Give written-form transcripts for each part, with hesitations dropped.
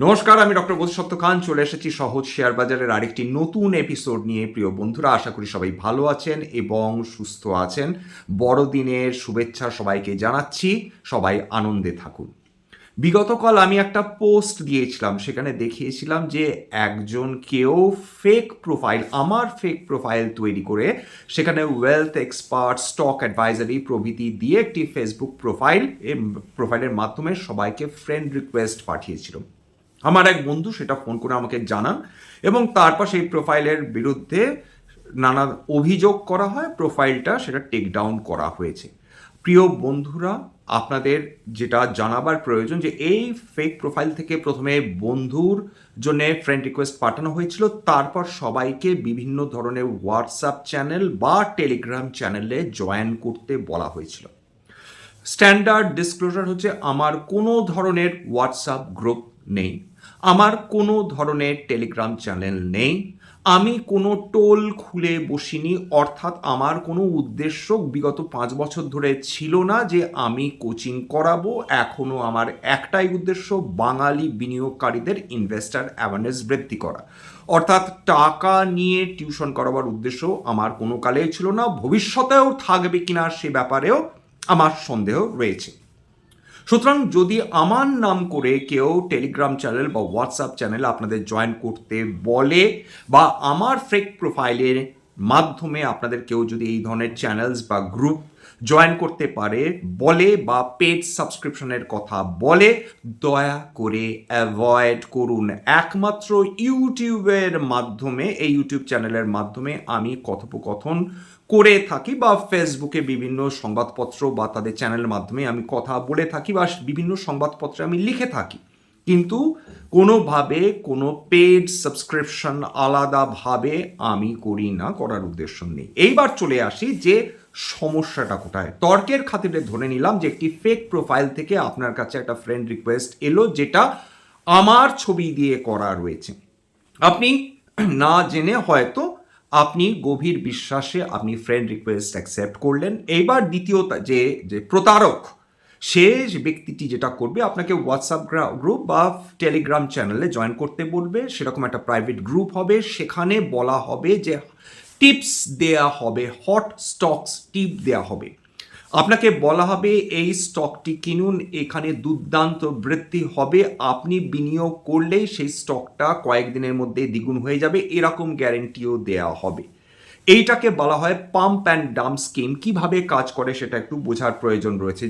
নমস্কার, আমি ডক্টর বোধিসত্ত্ব খান চলে এসেছি সহজ শেয়ার বাজারের আরেকটি নতুন এপিসোড নিয়ে। প্রিয় বন্ধুরা, আশা করি সবাই ভালো আছেন এবং সুস্থ আছেন। বড়দিনের শুভেচ্ছা সবাইকে জানাচ্ছি, সবাই আনন্দে থাকুন। বিগতকাল আমি একটা পোস্ট দিয়েছিলাম, সেখানে দেখিয়েছিলাম যে কেউ আমার ফেক প্রোফাইল তৈরি করে সেখানে ওয়েলথ এক্সপার্ট, স্টক অ্যাডভাইজারি প্রভৃতি দিয়ে একটি ফেসবুক প্রোফাইলের মাধ্যমে সবাইকে ফ্রেন্ড রিকোয়েস্ট পাঠিয়েছিল। আমার এক বন্ধু সেটা ফোন করে আমাকে জানান এবং তারপর সেই প্রোফাইলের বিরুদ্ধে নানা অভিযোগ করা হয়, প্রোফাইলটা সেটা টেক ডাউন করা হয়েছে। প্রিয় বন্ধুরা, আপনাদের যেটা জানাবার প্রয়োজন যে এই ফেক প্রোফাইল থেকে প্রথমে বন্ধুর জন্য ফ্রেন্ড রিকোয়েস্ট পাঠানো হয়েছিল, তারপর সবাইকে বিভিন্ন ধরনের হোয়াটসঅ্যাপ চ্যানেল বা টেলিগ্রাম চ্যানেলে জয়েন করতে বলা হয়েছিল। স্ট্যান্ডার্ড ডিসক্লোজার হচ্ছে, আমার কোনো ধরনের হোয়াটসঅ্যাপ গ্রুপ নেই, আমার কোনো ধরনের টেলিগ্রাম চ্যানেল নেই, আমি কোনো টোল খুলে বসিনি, অর্থাৎ আমার কোনো উদ্দেশ্য বিগত 5 বছর ধরে ছিল না যে আমি কোচিং করাবো। এখনও আমার একটাই উদ্দেশ্য, বাঙালি বিনিয়োগকারীদের ইনভেস্টার অ্যাওয়ারনেস বৃদ্ধি করা। অর্থাৎ টাকা নিয়ে টিউশন করাবার উদ্দেশ্য আমার কোনো কালেই ছিল না, ভবিষ্যতেও থাকবে কিনা সে ব্যাপারেও আমার সন্দেহ রয়েছে। সুতরাং যদি আমার নাম করে কেউ টেলিগ্রাম চ্যানেল বা হোয়াটসঅ্যাপ চ্যানেল আপনাদের জয়েন করতে বলে, বা আমার ফেক প্রোফাইলের মাধ্যমে আপনাদের কেউ যদি এই ধরনের চ্যানেলস বা গ্রুপ জয়েন করতে বলে বা পেড সাবস্ক্রিপশনের কথা বলে, দয়া করে অ্যাভয়েড করুন। একমাত্র ইউটিউবের মাধ্যমে, এই ইউটিউব চ্যানেলের মাধ্যমে আমি কথোপকথন করে থাকি, বা ফেসবুকে বিভিন্ন সংবাদপত্র বা তাদের চ্যানেলের মাধ্যমে আমি কথা বলে থাকি, বা বিভিন্ন সংবাদপত্রে আমি লিখে থাকি, কিন্তু কোনোভাবে কোনো পেড সাবস্ক্রিপশন আলাদাভাবে আমি করি না, করার উদ্দেশ্য নেই। এইবার চলে আসি যে সমস্যাটা কোথায়। তর্কের খাতিরে ধরে নিলাম যে একটি ফেক প্রোফাইল থেকে আপনার কাছে একটা ফ্রেন্ড রিকোয়েস্ট এলো, যেটা আমার ছবি দিয়ে করা রয়েছে। আপনি না জেনে হয়তো আপনি গভীর বিশ্বাসে আপনি ফ্রেন্ড রিকোয়েস্ট অ্যাকসেপ্ট করলেন। এইবার দ্বিতীয় যে প্রতারক, সে ব্যক্তিটি যেটা করবে, আপনাকে হোয়াটসঅ্যাপ গ্রুপ বা টেলিগ্রাম চ্যানেলে জয়েন করতে বলবে। সেরকম একটা প্রাইভেট গ্রুপ হবে, সেখানে বলা হবে যে টিপস দেয়া হবে, হট স্টকস টিপ দেয়া হবে। আপনাকে বলা হবে এই স্টকটি কিনুন, এখানে দুর্দান্ত বৃদ্ধি হবে, আপনি বিনিয়োগ করলেই সেই স্টকটা কয়েকদিনের মধ্যে দ্বিগুণ হয়ে যাবে, এরকম গ্যারেন্টিও দেয়া হবে। এইটাকে বলা হয় পাম্প অ্যান্ড ডাম্প স্কিম। কিভাবে কাজ করে সেটা একটু বোঝার প্রয়োজন রয়েছে।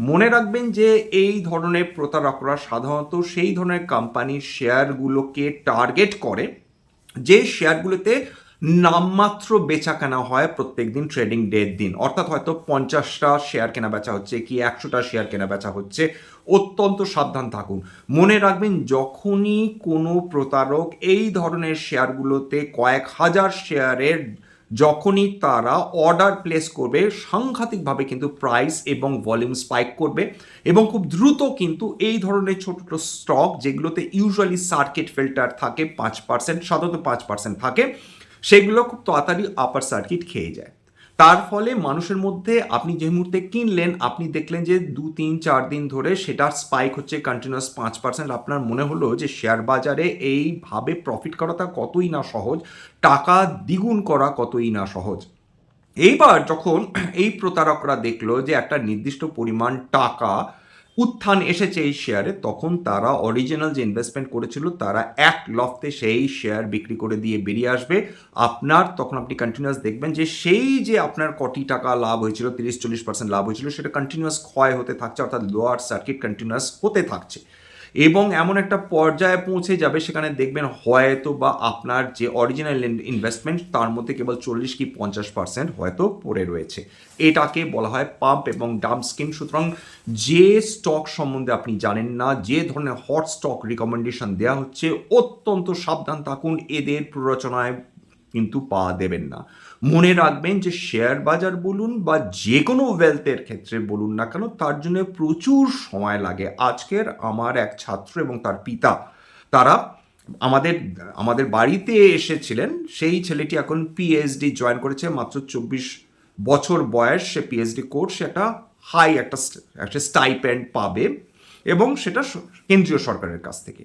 মনে রাখবেন যে এই ধরনের প্রতারকরা সাধারণত সেই ধরনের কোম্পানির শেয়ারগুলোকে টার্গেট করে যে শেয়ারগুলোতে নামমাত্র বেচা কেনা হয় প্রত্যেক দিন ট্রেডিং ডের দিন। অর্থাৎ হয়তো 50টা শেয়ার কেনা বেচা হচ্ছে কি 100টা শেয়ার কেনা বেচা হচ্ছে। অত্যন্ত সাবধান থাকুন। মনে রাখবেন, যখনই কোনো প্রতারক এই ধরনের শেয়ারগুলোতে কয়েক হাজার শেয়ারের যখনই তারা অর্ডার প্লেস করবে, সাংঘাতিকভাবে কিন্তু প্রাইস এবং ভলিউম স্পাইক করবে, এবং খুব দ্রুত কিন্তু এই ধরনের ছোট ছোট স্টক, যেগুলোতে ইউজুয়ালি সার্কিট ফিল্টার থাকে 5%, সাধারণত 5% থাকে, সেগুলো খুব তাড়াতাড়ি আপার সার্কিট খেয়ে যায়। তার ফলে মানুষের মধ্যে, আপনি যে মুহূর্তে কিনলেন, আপনি দেখলেন যে 2-3-4 দিন ধরে সেটার স্পাইক হচ্ছে কন্টিনিউয়াস 5%, আপনার মনে হলো যে শেয়ার বাজারে এইভাবে প্রফিট করাটা কতই না সহজ, টাকা দ্বিগুণ করা কতই না সহজ। এইবার যখন এই প্রতারকরা দেখলো যে একটা নির্দিষ্ট পরিমাণ টাকা উত্থান এসেছে এই শেয়ারে, তখন তারা অরিজিনাল যে ইনভেস্টমেন্ট করেছিল তারা এক লফতে সেই শেয়ার বিক্রি করে দিয়ে বেরিয়ে আসবে। তখন আপনি কন্টিনিউয়াস দেখবেন যে সেই যে আপনার কোটি টাকা লাভ হয়েছিল, 30-40% লাভ হয়েছিল, সেটা কন্টিনিউয়াস ক্ষয় হতে থাকছে, অর্থাৎ লোয়ার সার্কিট কন্টিনিউয়াস হতে থাকছে, এবং এমন একটা পর্যায়ে পৌঁছে যাবে সেখানে দেখবেন হয়তো বা আপনার যে অরিজিনাল ইনভেস্টমেন্ট তার মধ্যে কেবল 40 কি 50% হয়তো পড়ে রয়েছে। এটাকে বলা হয় পাম্প এবং ডাম্প স্কিম। সুতরাং যে স্টক সম্বন্ধে আপনি জানেন না, যে ধরনের হট স্টক রিকমেন্ডেশন দেওয়া হচ্ছে, অত্যন্ত সাবধান থাকুন, এদের প্ররোচনায় কিন্তু পা দেবেন না। মনে রাখবেন যে শেয়ার বাজার বলুন বা যে কোনো ওয়েলথের ক্ষেত্রে বলুন না কেন, তার জন্য প্রচুর সময় লাগে। আজকের আমার এক ছাত্র এবং তার পিতা, তারা আমাদের আমাদের বাড়িতে এসেছিলেন। সেই ছেলেটি এখন পিএইচডি জয়েন করেছে, মাত্র 24 বছর বয়স। সে পিএইচডি কোর্স, একটা একটা স্টাইপেন্ড পাবে, এবং সেটা কেন্দ্রীয় সরকারের কাছ থেকে।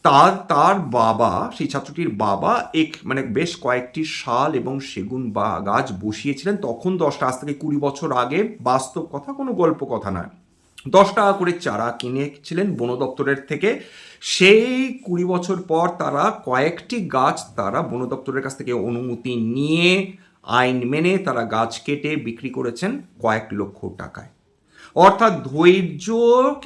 তার বাবা, সেই ছাত্রটির বাবা মানে বেশ কয়েকটি শাল এবং সেগুন বা গাছ বসিয়েছিলেন তখন 10টা, আজ থেকে 20 বছর আগে, বাস্তব কথা, কোনো গল্প কথা নয়। 10 টাকা করে চারা কিনেছিলেন বন দপ্তরের থেকে। সেই 20 বছর পর তারা কয়েকটি গাছ তারা বন দপ্তরের কাছ থেকে অনুমতি নিয়ে আইন মেনে তারা গাছ কেটে বিক্রি করেছেন কয়েক লক্ষ টাকায়। অর্থাৎ ধৈর্য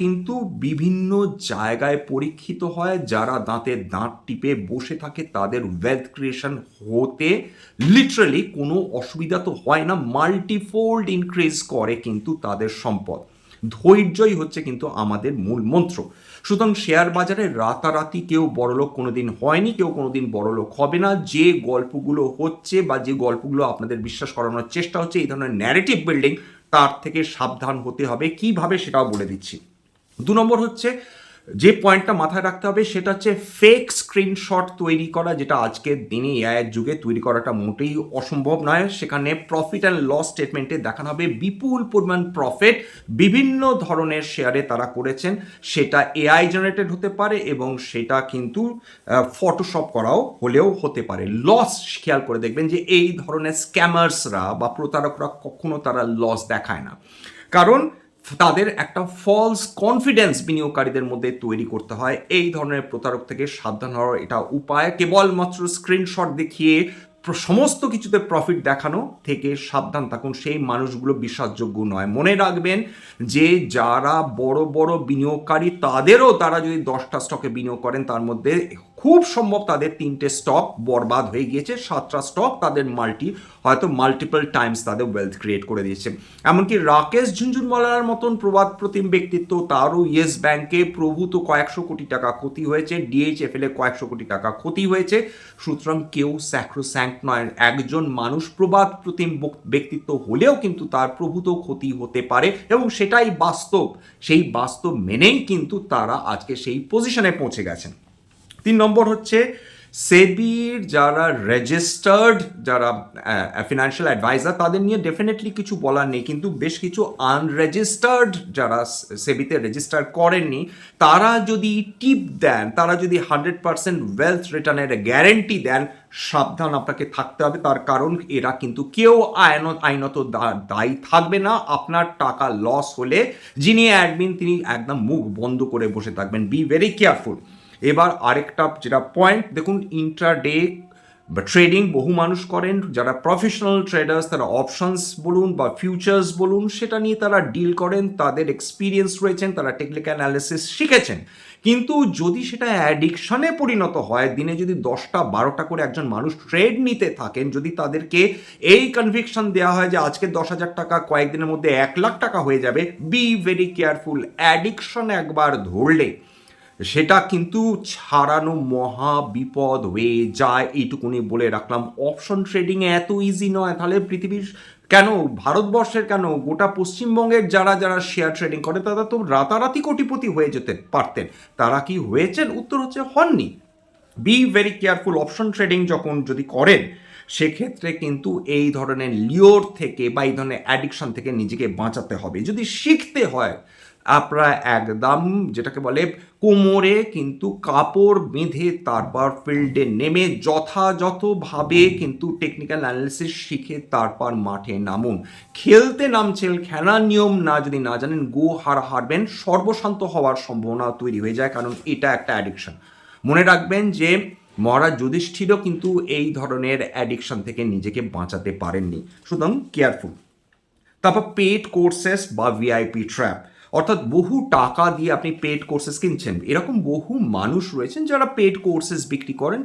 কিন্তু বিভিন্ন জায়গায় পরীক্ষিত হয়। যারা দাঁতে দাঁত টিপে বসে থাকে তাদের ওয়েলথ ক্রিয়েশন হতে লিটারালি কোনো অসুবিধা তো হয় না, মাল্টিফোল্ড ইনক্রিজ করে কিন্তু তাদের সম্পদ। ধৈর্যই হচ্ছে কিন্তু আমাদের মূল মন্ত্র। সুতরাং শেয়ার বাজারে রাতারাতি কেউ বড়লোক কোনোদিন হয়নি, কেউ কোনোদিন বড়লোক হবে না। যে গল্পগুলো হচ্ছে বা যে গল্পগুলো আপনাদের বিশ্বাস করানোর চেষ্টা হচ্ছে, এই ধরনের ন্যারেটিভ বিল্ডিং, তার থেকে সাবধান হতে হবে। কিভাবে সেটাও বলে দিচ্ছি। 2 নম্বর হচ্ছে যে পয়েন্টটা মাথায় রাখতে হবে সেটা হচ্ছে ফেক স্ক্রিনশট তৈরি করা, যেটা আজকের দিনে এআইয়ের যুগে তৈরি করাটা মোটেই অসম্ভব নয়। সেখানে প্রফিট অ্যান্ড লস স্টেটমেন্টে দেখানো হবে বিপুল পরিমাণ প্রফিট বিভিন্ন ধরনের শেয়ারে তারা করেছেন। সেটা এআই জেনারেটেড হতে পারে এবং সেটা কিন্তু ফটোশপ করাও হলেও হতে পারে। লস খেয়াল করে দেখবেন যে এই ধরনের স্ক্যামার্সরা বা প্রতারকরা কখনো তারা লস দেখায় না, কারণ তাদের একটা ফলস কনফিডেন্স বিনিয়োগকারীদের মধ্যে তৈরি করতে হয়। এই ধরনের প্রতারক থেকে সাবধান হওয়ার এটা উপায়। কেবলমাত্র স্ক্রিনশট দেখিয়ে সমস্ত কিছুতে প্রফিট দেখানো থেকে সাবধান থাকুন। সেই মানুষগুলো বিশ্বাসযোগ্য নয়। মনে রাখবেন যে যারা বড় বড় বিনিয়োগকারী তারা যদি 10টা স্টকে বিনিয়োগ করেন তার মধ্যে খুব সম্ভব তাদের 3টে স্টক বরবাদ হয়ে গিয়েছে, 7টা স্টক তাদের হয়তো মাল্টিপল টাইমস তাদের ওয়েলথ ক্রিয়েট করে দিয়েছে। এমনকি রাকেশ ঝুনঝুনওয়ালার মতন প্রবাদ প্রতিম ব্যক্তিত্ব, তারও ইয়েস ব্যাংকে প্রভূত কয়েকশো কোটি টাকা ক্ষতি হয়েছে, ডিএইচএফএল এ কয়েকশো কোটি টাকা ক্ষতি হয়েছে। সুতরাং কেউ স্যাক্রোস্যাঙ্ক্ট নয়। একজন মানুষ প্রবাদ প্রতিম ব্যক্তিত্ব হলেও কিন্তু তার প্রভূত ক্ষতি হতে পারে এবং সেটাই বাস্তব। সেই বাস্তব মেনেই কিন্তু তারা আজকে সেই পজিশনে পৌঁছে গেছেন। 3 নম্বর হচ্ছে সেবির যারা রেজিস্টার্ড, যারা ফিনান্সিয়াল অ্যাডভাইজার, তাদের নিয়ে ডেফিনেটলি কিছু বলার নেই, কিন্তু বেশ কিছু আনরেজিস্টার্ড যারা সেবিতে রেজিস্টার করেননি তারা যদি টিপ দেন, তারা যদি 100% ওয়েলথ রিটার্নের গ্যারেন্টি দেন, সাবধান আপনাকে থাকতে হবে। তার কারণ এরা কিন্তু কেউ আইনত দায়ী থাকবে না। আপনার টাকা লস হলে যিনি অ্যাডমিন তিনি একদম মুখ বন্ধ করে বসে থাকবেন। Be very careful. এবার আরেকটা যেটা পয়েন্ট দেখুন, ইন্ট্রাডে বা ট্রেডিং বহু মানুষ করেন। যারা প্রফেশনাল ট্রেডার্স তারা অপশনস বলুন বা ফিউচার্স বলুন সেটা নিয়ে তারা ডিল করেন, তাদের এক্সপিরিয়েন্স রয়েছেন, তারা টেকনিক্যাল অ্যানালিসিস শিখেছেন। কিন্তু যদি সেটা অ্যাডিকশনে পরিণত হয়, দিনে যদি 10টা 12টা করে একজন মানুষ ট্রেড নিতে থাকেন, যদি তাদেরকে এই কনভিকশন দেওয়া হয় যে আজকে 10,000 টাকা কয়েকদিনের মধ্যে 1,00,000 টাকা হয়ে যাবে, বি ভেরি কেয়ারফুল। অ্যাডিকশন একবার ধরলে সেটা কিন্তু ছাড়ানো মহা বিপদ হয়ে যায়। এইটুকুনি বলে রাখলাম। অপশন ট্রেডিংয়ে এত ইজি নয়। তাহলে পৃথিবীর কেন, ভারতবর্ষের কেন, গোটা পশ্চিমবঙ্গের যারা যারা শেয়ার ট্রেডিং করে তারা তো রাতারাতি কোটিপতি হয়ে যেতে পারতেন। তারা কি হয়েছেন? উত্তর হচ্ছে হননি। Be very careful. Option trading যখন যদি করেন সেক্ষেত্রে কিন্তু এই ধরনের লিওর থেকে বা এই ধরনের অ্যাডিকশন থেকে নিজেকে বাঁচাতে হবে। যদি শিখতে হয় আপনারা একদম যেটাকে বলে কোমরে কিন্তু কাপড় বেঁধে তারপর ফিল্ডে নেমে যথাযথভাবে কিন্তু টেকনিক্যাল অ্যানালিসিস শিখে তারপর মাঠে নামুন। খেলতে নামছেন, খেলার নিয়ম যদি না জানেন, হারবেন, সর্বশান্ত হওয়ার সম্ভাবনা তৈরি হয়ে যায়, কারণ এটা একটা অ্যাডিকশন। মনে রাখবেন যে মহারাজ যুধিষ্ঠিরও কিন্তু এই ধরনের অ্যাডিকশন থেকে নিজেকে বাঁচাতে পারেননি। সুতরাং কেয়ারফুল। তারপর পেড কোর্সেস বা ভিআইপি ট্র্যাপ, অর্থাৎ বহু টাকা দিয়ে আপনি পেড কোর্সেস কিনছেন। এরকম বহু মানুষ রয়েছেন যারা পেড কোর্সেস বিক্রি করেন,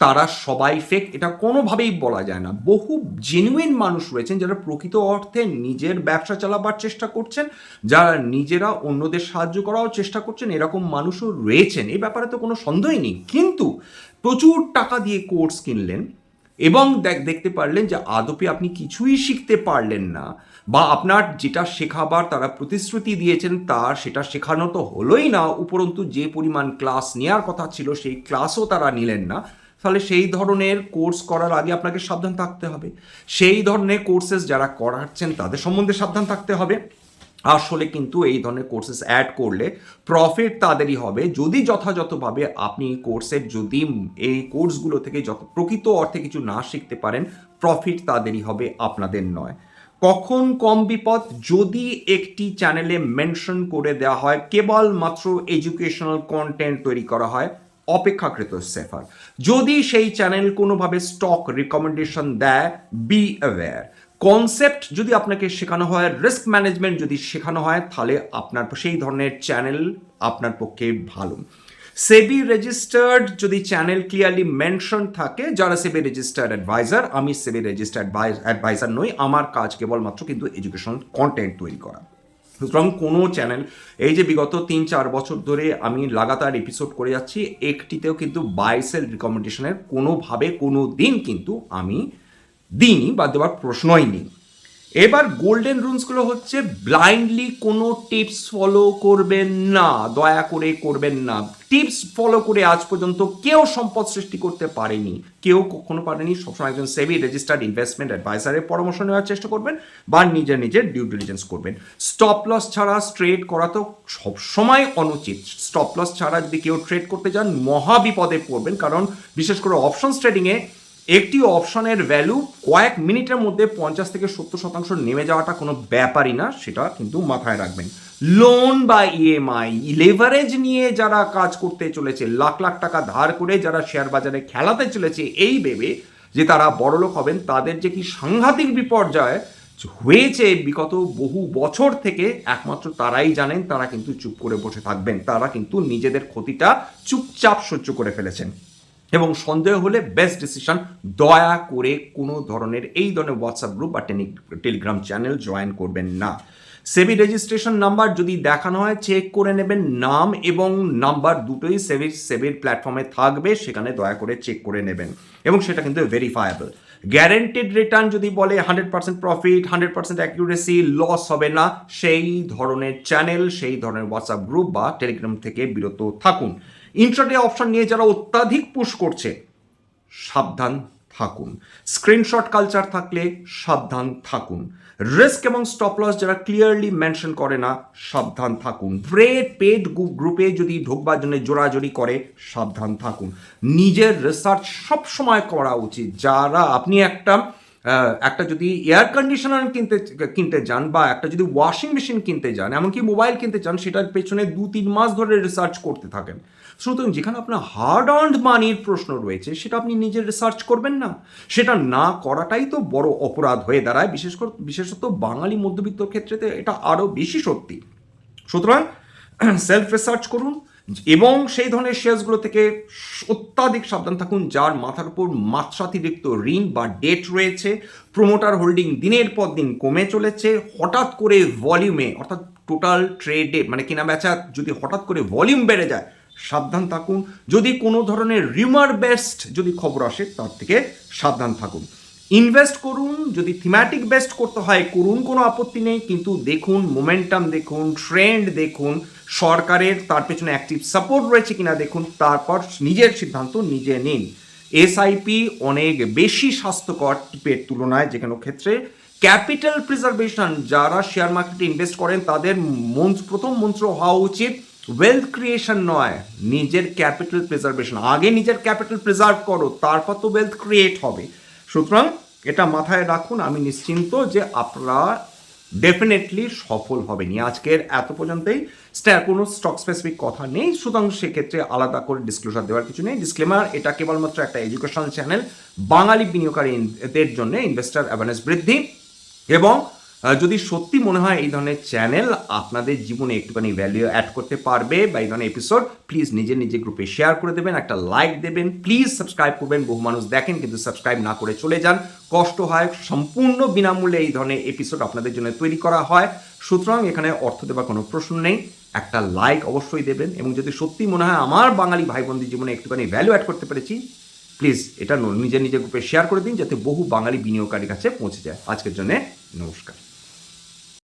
তারা সবাই ফেক, এটা কোনোভাবেই বলা যায় না। বহু জেনুইন মানুষ রয়েছেন যারা প্রকৃত অর্থে নিজের ব্যবসা চালাবার চেষ্টা করছেন, যারা নিজেরা অন্যদের সাহায্য করার চেষ্টা করছেন। এরকম মানুষও রয়েছেন, এই ব্যাপারে তো কোনো সন্দেহই নেই। কিন্তু প্রচুর টাকা দিয়ে কোর্স কিনলেন এবং দেখতে পারলেন যে আদপে আপনি কিছুই শিখতে পারলেন না, বা আপনার যেটা শেখাবার তারা প্রতিশ্রুতি দিয়েছেন সেটা শেখানো তো হলোই না, উপরন্তু যে পরিমাণ ক্লাস নেওয়ার কথা ছিল সেই ক্লাসও তারা নিলেন না। তাহলে সেই ধরনের কোর্স করার আগে আপনাকে সাবধান থাকতে হবে। সেই ধরনের কোর্সেস যারা করাচ্ছেন তাদের সম্বন্ধে সাবধান থাকতে হবে। আসলে কিন্তু এই ধরনের কোর্সেস অ্যাড করলে প্রফিট তাদেরই হবে যদি যথাযথভাবে আপনি কোর্সের যদি এই কোর্সগুলো থেকে যত প্রকৃত অর্থে কিছু না শিখতে পারেন, প্রফিট তাদেরই হবে, আপনাদের নয়। কখন কম বিপদ? যদি একটি চ্যানেলে মেনশন করে দেওয়া হয় কেবলমাত্র এডুকেশনাল কন্টেন্ট তৈরি করা হয়, অপেক্ষাকৃত সেফার। যদি সেই চ্যানেল কোনোভাবে স্টক রিকমেন্ডেশন দেয়, বি অ্যাওয়্যার। কনসেপ্ট যদি আপনাকে শেখানো হয়, রিস্ক ম্যানেজমেন্ট যদি শেখানো হয়, তাহলে আপনার সেই ধরনের চ্যানেল আপনার পক্ষে ভালো। সেবি রেজিস্টার্ড যদি চ্যানেল ক্লিয়ারলি মেনশন থাকে, যারা সেবি রেজিস্টার্ড অ্যাডভাইজার, আমি সেবি রেজিস্টার্ড অ্যাডভাইজার নই, আমার কাজ কেবলমাত্র কিন্তু এডুকেশনাল কন্টেন্ট তৈরি করা। সুতরাং কোনো চ্যানেল, এই যে বিগত 3-4 বছর ধরে আমি লাগাতার এপিসোড করে যাচ্ছি, একটিতেও কিন্তু বাই সেল রিকমেন্ডেশনের কোনোভাবে কোনো দিন কিন্তু আমি দিইনি বা দেওয়ার প্রশ্নই নেই। এবার গোল্ডেন রুলসগুলো হচ্ছে ব্লাইন্ডলি কোনো টিপস ফলো করবেন না, দয়া করে করবেন না। টিপস ফলো করে আজ পর্যন্ত কেউ সম্পদ সৃষ্টি করতে পারেনি, কেউ কখনো পারেনি। সবসময় একজন সেবি রেজিস্টার্ড ইনভেস্টমেন্ট অ্যাডভাইজারের পরামর্শ নেওয়ার চেষ্টা করবেন বা নিজের নিজের ডিউ ডিলিজেন্স করবেন। স্টপ লস ছাড়া ট্রেড করা তো সবসময় অনুচিত। স্টপ লস ছাড়া যদি কেউ ট্রেড করতে যান, মহা বিপদে পড়বেন, কারণ বিশেষ করে অপশনস ট্রেডিংয়ে একটি অপশনের ভ্যালু কয়েক মিনিটের মধ্যে 50-70% নেমে যাওয়াটা কোনো ব্যাপারই না, সেটা কিন্তু মাথায় রাখবেন। লোন বা ইএমআই লেভারেজ নিয়ে যারা কাজ করতে চলেছে, লাখ লাখ টাকা ধার করে যারা শেয়ার বাজারে খেলাতে চলেছে এই ভেবে যে তারা বড়লোক হবেন, তাদের যে কি সাংঘাতিক বিপর্যয় হয়েছে বিগত বহু বছর থেকে একমাত্র তারাই জানেন। তারা কিন্তু চুপ করে বসে থাকবেন, তারা কিন্তু নিজেদের ক্ষতিটা চুপচাপ সহ্য করে ফেলেছেন। এবং সন্দেহ হলে বেস্ট ডিসিশন, দয়া করে কোনো ধরনের এই ধরনের হোয়াটসঅ্যাপ গ্রুপ বা টেলিগ্রাম চ্যানেল জয়েন করবেন না। সেবি রেজিস্ট্রেশন নাম্বার যদি দেখানো হয়, চেক করে নেবেন, নাম এবং নাম্বার দুটোই সেবির প্ল্যাটফর্মে থাকবে, সেখানে দয়া করে চেক করে নেবেন এবং সেটা কিন্তু ভেরিফায়েবল। গ্যারেন্টেড রিটার্ন যদি বলে 100% প্রফিট, 100% অ্যাকিউরেসি, লস হবে না, সেই ধরনের চ্যানেল, সেই ধরনের হোয়াটসঅ্যাপ গ্রুপ বা টেলিগ্রাম থেকে বিরত থাকুন। ইন্ট্রাডে অপশন নিয়ে যারা অত্যাধিক পুশ করছে, সাবধান থাকুন। স্ক্রিনশট কালচার থাকলে সাবধান থাকুন। রিস্ক এবং স্টপ লস যারা ক্লিয়ারলি মেনশন করে না, সাবধান থাকুন। পেড গ্রুপে যদি ঢোকবার জন্য জোরাজোরি করে, সাবধান থাকুন। নিজের রিসার্চ সবসময় করা উচিত। যারা আপনি একটা যদি এয়ার কন্ডিশনার কিনতে যান বা একটা যদি ওয়াশিং মেশিন কিনতে যান, এমনকি মোবাইল কিনতে চান, সেটার পেছনে 2-3 মাস ধরে রিসার্চ করতে থাকেন। সুতরাং যেখানে আপনার হার্ড আর্নড মানির প্রশ্ন রয়েছে, সেটা আপনি নিজের রিসার্চ করবেন না, সেটা না করাটাই তো বড় অপরাধ হয়ে দাঁড়ায়। বিশেষত বাঙালি মধ্যবিত্তর ক্ষেত্রে এটা আরও বেশি সত্যি। সুতরাং সেলফ রিসার্চ করুন এবং সেই ধরনের শেয়ারসগুলো থেকে অত্যাধিক সাবধান থাকুন যার মাথার উপর মাত্রাতিরিক্ত ঋণ বা ডেট রয়েছে, প্রোমোটার হোল্ডিং দিনের পর দিন কমে চলেছে, হঠাৎ করে ভলিউমে অর্থাৎ টোটাল ট্রেডে মানে কেনা বেচা যদি হঠাৎ করে ভলিউম বেড়ে যায়, সাবধান থাকুন। যদি কোনো ধরনের রিউমার বেস্ট যদি খবর আসে, তার থেকে সাবধান থাকুন। ইনভেস্ট করুন, যদি থিম্যাটিক বেস্ট করতে হয় করুন, কোনো আপত্তি নেই, কিন্তু দেখুন মোমেন্টাম, দেখুন ট্রেন্ড, দেখুন সরকারের তার পেছনে অ্যাক্টিভ সাপোর্ট রয়েছে কিনা দেখুন, তারপর নিজের সিদ্ধান্ত নিজে নিন। এসআইপি অনেক বেশি স্বাস্থ্যকর টিপের তুলনায়, যে কোনো ক্ষেত্রে ক্যাপিটাল প্রিজার্ভেশন, যারা শেয়ার মার্কেটে ইনভেস্ট করেন তাদের প্রথম মন্ত্র হওয়া উচিত ওয়েলথ ক্রিয়েশন নয়, নিজের ক্যাপিটাল প্রিজার্ভেশন। আগে নিজের ক্যাপিটাল প্রিজার্ভ করো, তারপর তো ওয়েলথ ক্রিয়েট হবে। সুতরাং এটা মাথায় রাখুন, আমি নিশ্চিন্ত যে আপনারা ডেফিনেটলি সফল হবেনি। আজকের এত পর্যন্তই, কোনো স্টক স্পেসিফিক কথা নেই, সুতরাং সেক্ষেত্রে আলাদা করে ডিসক্লোজার দেওয়ার কিছু নেই। ডিসক্লেমার, এটা কেবলমাত্র একটা এডুকেশনাল চ্যানেল, বাঙালি বিনিয়োগকারীদের জন্য ইনভেস্টার অ্যাওয়ারনেস বৃদ্ধি। এবং যদি সত্যি মনে হয় এই ধরনের চ্যানেল আপনাদের জীবনে একটুখানি ভ্যালু অ্যাড করতে পারবে বা এই ধরনের এপিসোড, প্লিজ নিজের গ্রুপে শেয়ার করে দেবেন, একটা লাইক দেবেন, প্লিজ সাবস্ক্রাইব করবেন। বহু মানুষ দেখেন কিন্তু সাবস্ক্রাইব না করে চলে যান, কষ্ট হয়। সম্পূর্ণ বিনামূল্যে এই ধরনের এপিসোড আপনাদের জন্য তৈরি করা হয়, সুতরাং এখানে অর্থ দেওয়ার কোনো প্রশ্ন নেই। একটা লাইক অবশ্যই দেবেন এবং যদি সত্যি মনে হয় আমার বাঙালি ভাই বোনদের জীবনে একটুখানি ভ্যালু অ্যাড করতে পেরেছি, প্লিজ এটা নিজের গ্রুপে শেয়ার করে দিন, যাতে বহু বাঙালি বিনিয়োগকারীর কাছে পৌঁছে যায়। আজকের জন্য নমস্কার।